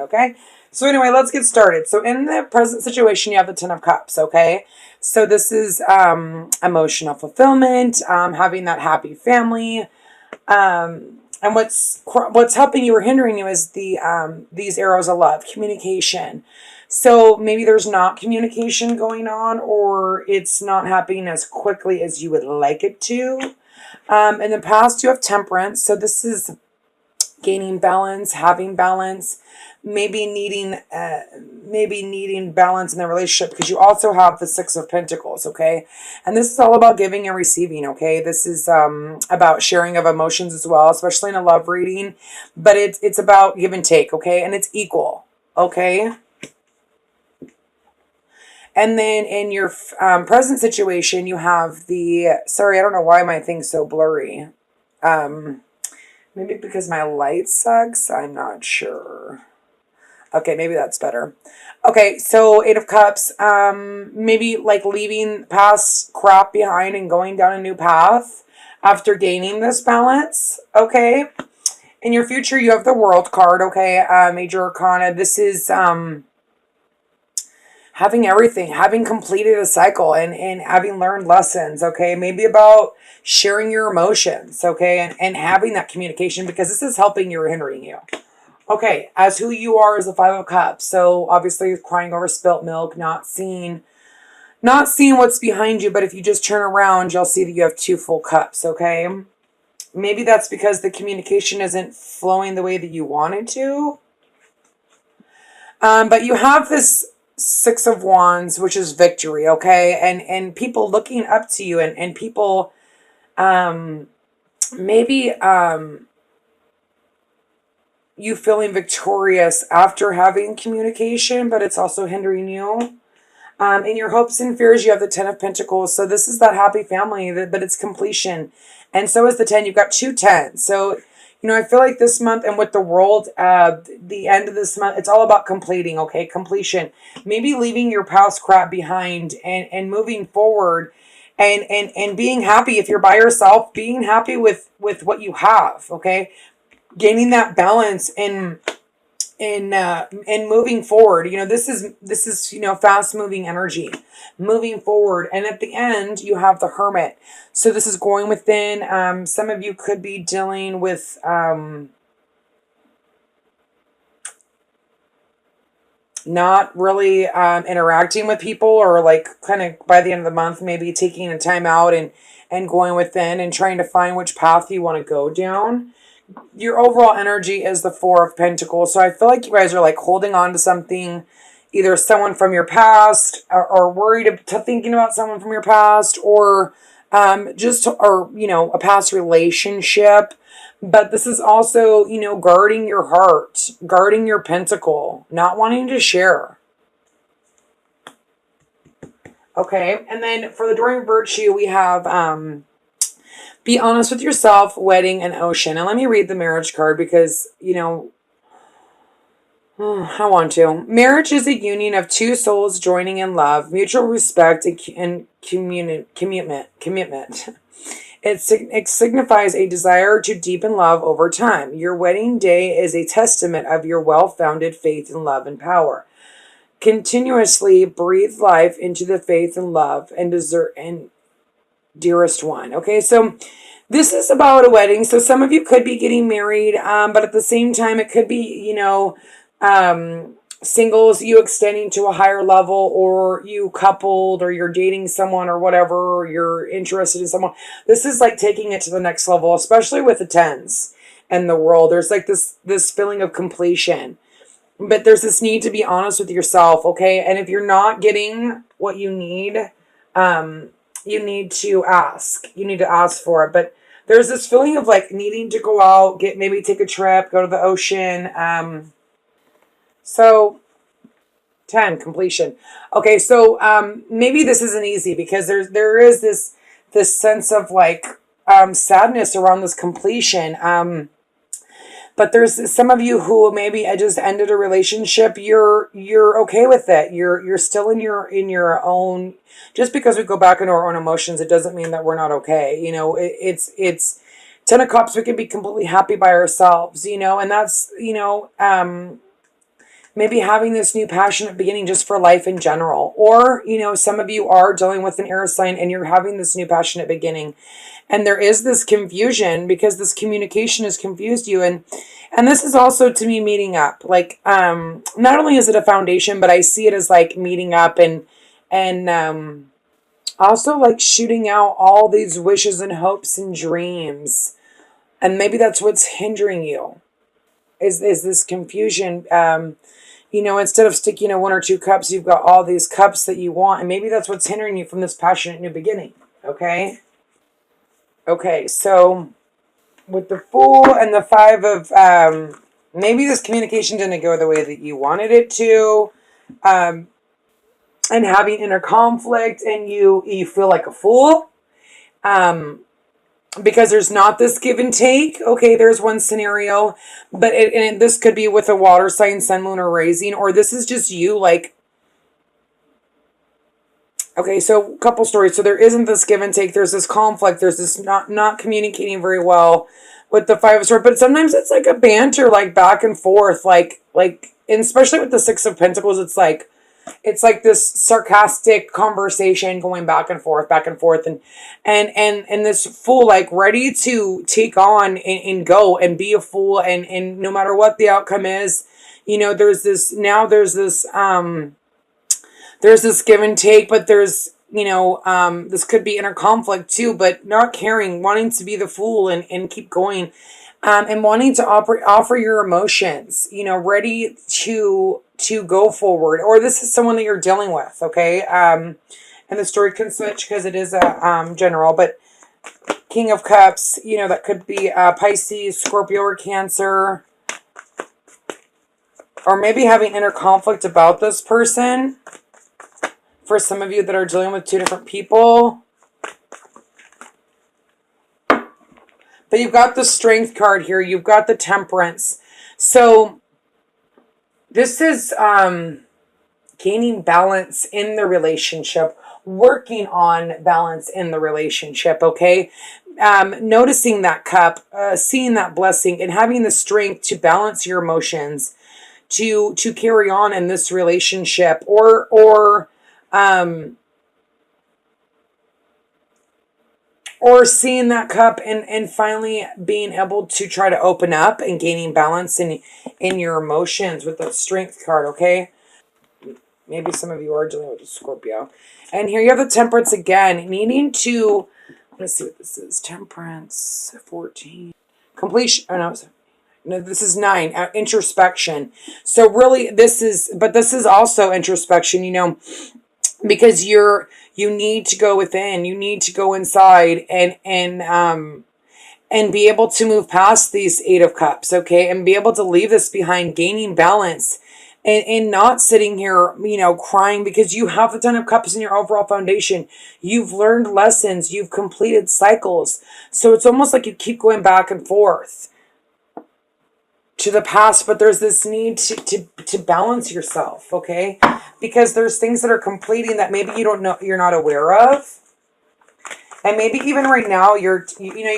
okay? So anyway, let's get started. So in the present situation, you have the Ten of Cups, okay? So this is emotional fulfillment, having that happy family. And what's helping you or hindering you is these arrows of love, communication. So maybe there's not communication going on, or it's not happening as quickly as you would like it to. In the past, you have Temperance. So this is gaining balance, having balance, maybe needing balance in the relationship, because you also have the Six of Pentacles, okay? And this is all about giving and receiving, okay? This is about sharing of emotions as well, especially in a love reading, but it's about give and take, okay? And it's equal, okay? And then in your present situation, you have the, sorry, I don't know why my thing's so blurry. Maybe because my light sucks, I'm not sure. Okay, maybe that's better. Okay, so Eight of Cups, maybe like leaving past crap behind and going down a new path after gaining this balance, okay? In your future, you have the World card, okay? Major Arcana. This is having everything, having completed a cycle and having learned lessons, okay? Maybe about sharing your emotions, okay? And having that communication, because this is helping you or hindering you. Okay, as who you are is the Five of Cups. So obviously you're crying over spilt milk, not seeing what's behind you, but if you just turn around, you'll see that you have two full cups, okay? Maybe that's because the communication isn't flowing the way that you want it to. But you have this Six of Wands, which is victory, okay? And people looking up to you and people maybe you feeling victorious after having communication, but it's also hindering you. In your hopes and fears, you have the Ten of Pentacles. So this is that happy family, but it's completion. And so is the 10. You've got two tens. So, you know, I feel like this month and with the World, the end of this month, it's all about completing, okay? Completion. Maybe leaving your past crap behind and moving forward and being happy. If you're by yourself, being happy with what you have, okay? Gaining that balance and moving forward. You know, this is you know, fast moving energy, moving forward. And at the end, you have the Hermit. So this is going within. Some of you could be dealing with not really interacting with people, or like kind of by the end of the month, maybe taking a time out and going within and trying to find which path you want to go down. Your overall energy is the Four of Pentacles. So I feel like you guys are like holding on to something, either someone from your past, or worried to thinking about someone from your past, or or you know, a past relationship. But this is also, you know, guarding your heart, guarding your pentacle, not wanting to share. Okay, and then for the Enduring Virtue, we have be honest with yourself, wedding, and ocean. And let me read the Marriage card because, you know, I want to. Marriage is a union of two souls joining in love, mutual respect, and commitment. It signifies a desire to deepen love over time. Your wedding day is a testament of your well-founded faith in love and power. Continuously breathe life into the faith and love and dearest one. Okay, so this is about a wedding. So some of you could be getting married, but at the same time, it could be, you know, singles, you extending to a higher level, or you coupled, or you're dating someone or whatever, or you're interested in someone. This is like taking it to the next level, especially with the tens and the World. There's like this feeling of completion, but there's this need to be honest with yourself, okay? And if you're not getting what you need, you need to ask. You need to ask for it. But there's this feeling of like needing to go out, maybe take a trip, go to the ocean. So 10, completion. Okay, so maybe this isn't easy because there is this sense of like sadness around this completion. But there's some of you who maybe I just ended a relationship. You're okay with it. You're still in your own. Just because we go back into our own emotions, it doesn't mean that we're not okay. You know, it's Ten of Cups. We can be completely happy by ourselves. You know, and that's, you know, maybe having this new passionate beginning just for life in general. Or, some of you are dealing with an air sign and you're having this new passionate beginning. And there is this confusion because this communication has confused you. And this is also to me meeting up. Like, not only is it a foundation, but I see it as like meeting up and also like shooting out all these wishes and hopes and dreams. And maybe that's what's hindering you is this confusion. Instead of sticking to one or two cups, you've got all these cups that you want. And maybe that's what's hindering you from this passionate new beginning. Okay. Okay. So with the Fool and the Five of, maybe this communication didn't go the way that you wanted it to. And having inner conflict and you feel like a fool. Because there's not this give and take. Okay, there's one scenario, but this could be with a water sign, sun, moon, or rising, or this is just you like, okay, so a couple stories. So there isn't this give and take. There's this conflict. There's this not communicating very well with the Five of Swords, but sometimes it's like a banter, like back and forth, like, and especially with the Six of Pentacles, it's like this sarcastic conversation going back and forth, and this Fool like ready to take on and go and be a fool, and no matter what the outcome is, there's this give and take, but there's this could be inner conflict too, but not caring, wanting to be the Fool and keep going, and wanting to offer your emotions, ready to go forward. Or this is someone that you're dealing with, okay? And the story can switch because it is a general, but King of Cups, that could be Pisces, Scorpio, or Cancer. Or maybe having inner conflict about this person. For some of you that are dealing with two different people. But you've got the Strength card here. You've got the Temperance. So this is gaining balance in the relationship, working on balance in the relationship, okay? Noticing that cup, seeing that blessing, and having the strength to balance your emotions, to carry on in this relationship, or seeing that cup and finally being able to try to open up and gaining balance in your emotions with the Strength card, okay? Maybe some of you are dealing with a Scorpio. And here you have the Temperance again, needing to, let's see what this is, Temperance, 14. Completion, no, this is 9, introspection. So really this is also introspection, because you need to go within, you need to go inside and be able to move past these 8 of Cups, okay? And be able to leave this behind, gaining balance and not sitting here, crying because you have the 10 of Cups in your overall foundation. You've learned lessons, you've completed cycles. So it's almost like you keep going back and forth to the past, but there's this need to balance yourself, okay? Because there's things that are completing that maybe you don't know, you're not aware of. And maybe even right now, you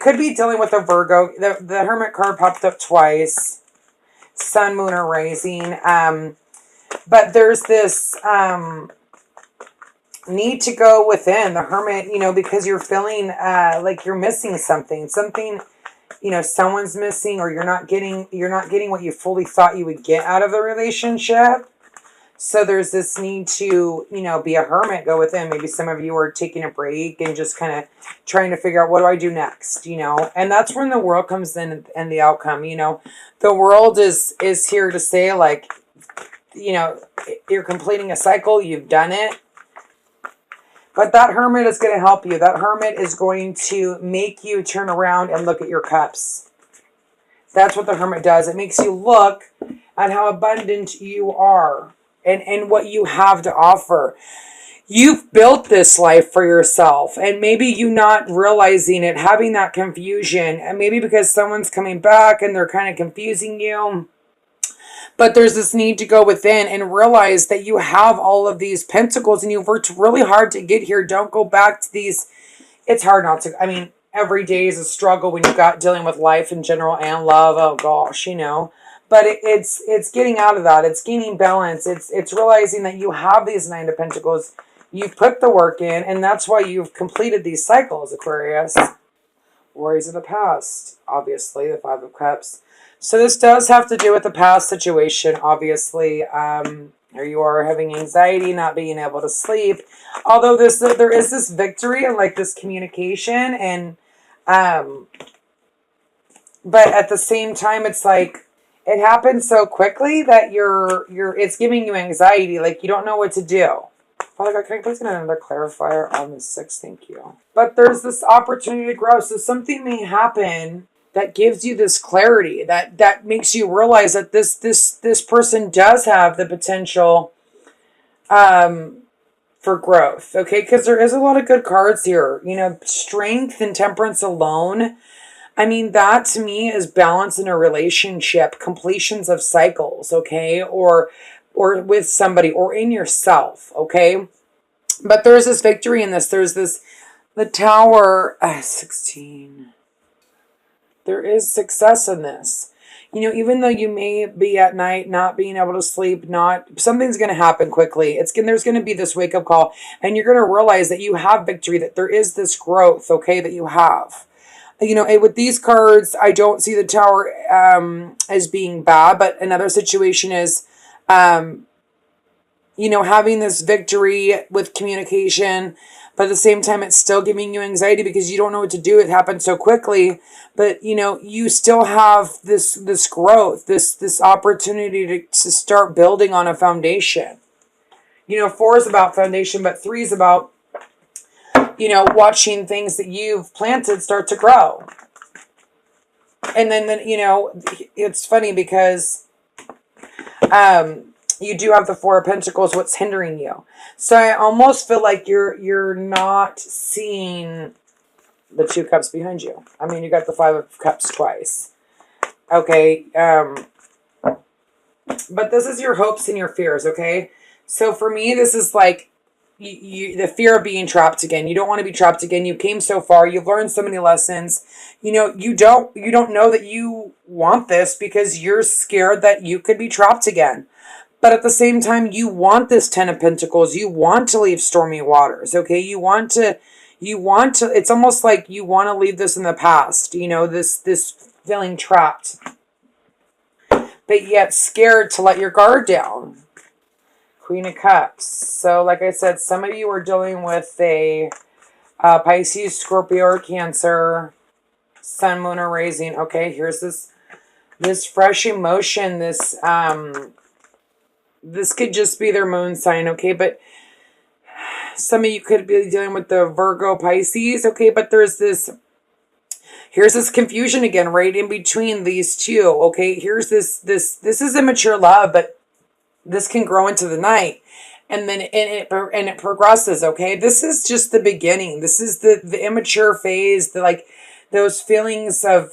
could be dealing with a Virgo. The Hermit card popped up twice. Sun, Moon, or Rising. But there's this need to go within the Hermit, because you're feeling like you're missing something. Something, someone's missing, or you're not getting what you fully thought you would get out of the relationship. So there's this need to, be a hermit, go within. Maybe some of you are taking a break and just kind of trying to figure out, what do I do next, And that's when the world comes in and the outcome, The world is here to say, like, you're completing a cycle, you've done it. But that hermit is going to help you. That hermit is going to make you turn around and look at your cups. That's what the hermit does. It makes you look at how abundant you are. And what you have to offer. You've built this life for yourself, and maybe you not realizing it, having that confusion, and maybe because someone's coming back and they're kind of confusing you. But there's this need to go within and realize that you have all of these pentacles and you've worked really hard to get here. Don't go back to these. It's hard not to. Every day is a struggle when you've got dealing with life in general and love. Oh gosh, But it's getting out of that. It's gaining balance. It's realizing that you have these Nine of Pentacles. You've put the work in, and that's why you've completed these cycles, Aquarius. Worries of the past, obviously, the Five of Cups. So this does have to do with the past situation, obviously. Or you are having anxiety, not being able to sleep. Although there is this victory and like this communication, and but at the same time, it's like it happens so quickly that it's giving you anxiety, like you don't know what to do. Father God, can I please get another clarifier on the 6? Thank you. But there's this opportunity to grow. So something may happen that gives you this clarity, that makes you realize that this person does have the potential for growth. Okay, because there is a lot of good cards here. You know, strength and temperance alone. I mean, that to me is balance in a relationship, completions of cycles, okay? Or with somebody or in yourself, okay? But there's this victory in this. There's this, the Tower, 16. There is success in this. You know, even though you may be at night not being able to sleep, something's going to happen quickly. There's going to be this wake up call, and you're going to realize that you have victory, that there is this growth, okay, that you have. You know, with these cards, I don't see the Tower as being bad, but another situation is, you know, having this victory with communication, but at the same time, it's still giving you anxiety because you don't know what to do. It happened so quickly, but you know, you still have this growth, this opportunity to start building on a foundation. You know, 4 is about foundation, but 3 is about, you know, watching things that you've planted start to grow. And then you know, it's funny because you do have the 4 of Pentacles, what's hindering you. So I almost feel like you're not seeing the 2 cups behind you. I mean, you got the 5 of Cups twice. Okay. But this is your hopes and your fears, okay? So for me, this is like the fear of being trapped again. You don't want to be trapped again. You came so far. You've learned so many lessons. You know, you don't know that you want this because you're scared that you could be trapped again. But at the same time, you want this 10 of Pentacles. You want to leave stormy waters, okay? You want to, it's almost like you want to leave this in the past, you know, this feeling trapped. But yet scared to let your guard down. Queen of Cups. So like I said, some of you are dealing with a Pisces, Scorpio, or Cancer, Sun, Moon, or Rising. Okay, here's this fresh emotion, this could just be their moon sign, okay? But some of you could be dealing with the Virgo, Pisces, okay? But here's this confusion again, right in between these two, okay? Here's this is immature love, but this can grow into the night. And then it progresses, okay? This is just the beginning. This is the immature phase, like those feelings of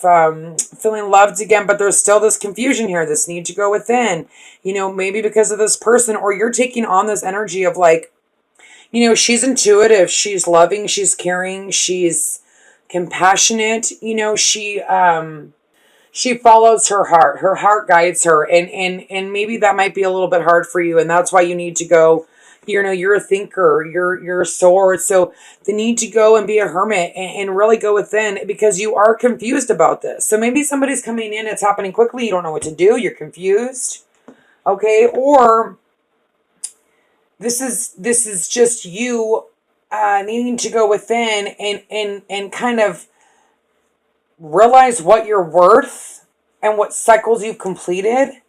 feeling loved again, but there's still this confusion here, this need to go within, you know, maybe because of this person, or you're taking on this energy of like, you know, she's intuitive, she's loving, she's caring, she's compassionate, you know, she follows her heart guides her, and maybe that might be a little bit hard for you, and that's why you need to go. You know, you're a thinker, you're a sword. So the need to go and be a hermit and really go within, because you are confused about this. So maybe somebody's coming in, it's happening quickly, you don't know what to do, you're confused. Okay, or this is just you needing to go within and kind of realize what you're worth and what cycles you've completed,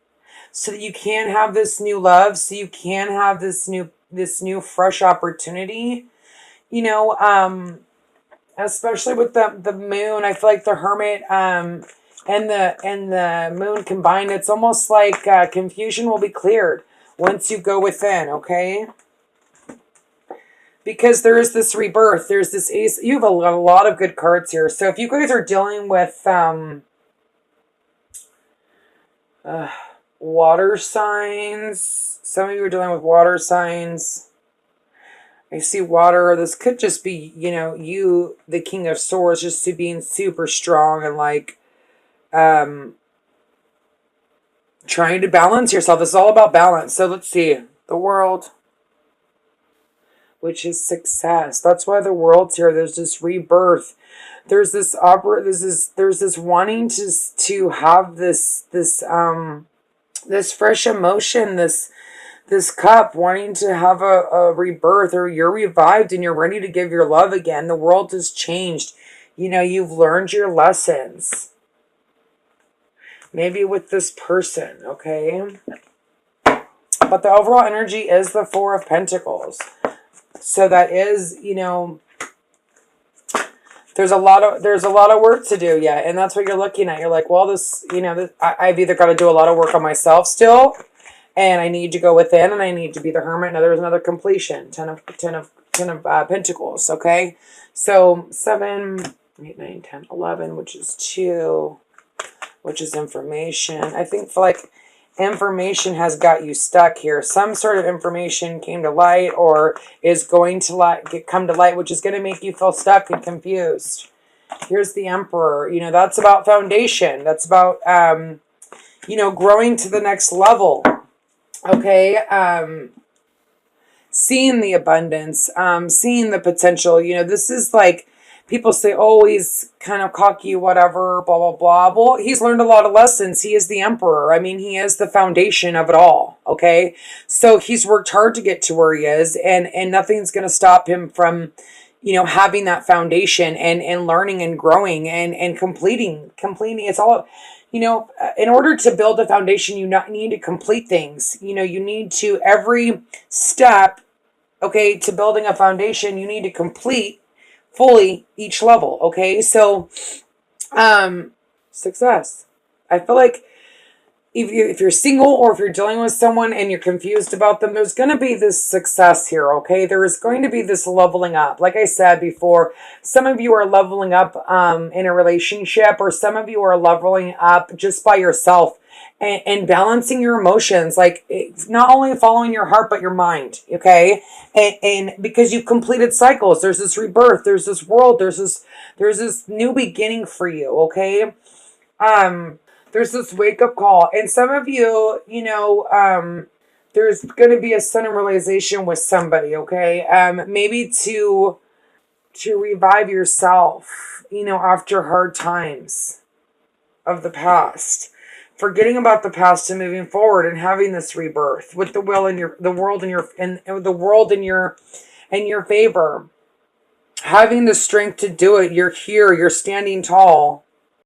so that you can have this new love, so you can have this new fresh opportunity, you know, especially with the moon. I feel like the Hermit and the moon combined, it's almost like confusion will be cleared once you go within, okay? Because there is this rebirth, there's this ace. You have a lot of good cards here. So if you guys are dealing with water signs, some of you are dealing with water signs. I see water. This could just be, you know, you, the King of Swords, just being super strong and like trying to balance yourself. It's all about balance. So let's see. The World, which is success. That's why the World's here. There's this rebirth. There's this there's this wanting to have this fresh emotion, this cup, wanting to have a rebirth, or you're revived and you're ready to give your love again. The world has changed. You know, you've learned your lessons. Maybe with this person, okay? But the overall energy is the Four of Pentacles. So that is, you know, there's a lot of work to do yet. And that's what you're looking at. You're like, well, this, you know, I've either got to do a lot of work on myself still, and I need to go within, and I need to be the hermit. Now there's another completion. Ten of Pentacles, okay? So 7, 8, 9, 10, 11, which is 2, which is information. I think for like information has got you stuck here. Some sort of information came to light or is going to come to light, which is going to make you feel stuck and confused. Here's the Emperor. You know, that's about foundation. That's about, you know, growing to the next level. Okay. Seeing the abundance, seeing the potential. You know, this is like, people say, oh, he's kind of cocky, whatever, blah, blah, blah. Well, he's learned a lot of lessons. He is the Emperor. I mean, he is the foundation of it all, okay? So he's worked hard to get to where he is, and nothing's going to stop him from, you know, having that foundation and learning and growing and completing. It's all, you know, in order to build a foundation, you need to complete things. You know, you need to, every step, okay, to building a foundation, you need to complete fully each level, okay? So, success. I feel like if you're single or if you're dealing with someone and you're confused about them, there's going to be this success here, okay? There is going to be this leveling up. Like I said before, some of you are leveling up in a relationship, or some of you are leveling up just by yourself. And balancing your emotions, like not only following your heart, but your mind, okay? And because you've completed cycles, there's this rebirth, there's this world, there's this new beginning for you, okay? There's this wake-up call. And some of you, you know, there's going to be a sudden realization with somebody, okay? Maybe to revive yourself, you know, after hard times of the past. Forgetting about the past and moving forward and having this rebirth with the world in your favor. Having the strength to do it. You're here, you're standing tall.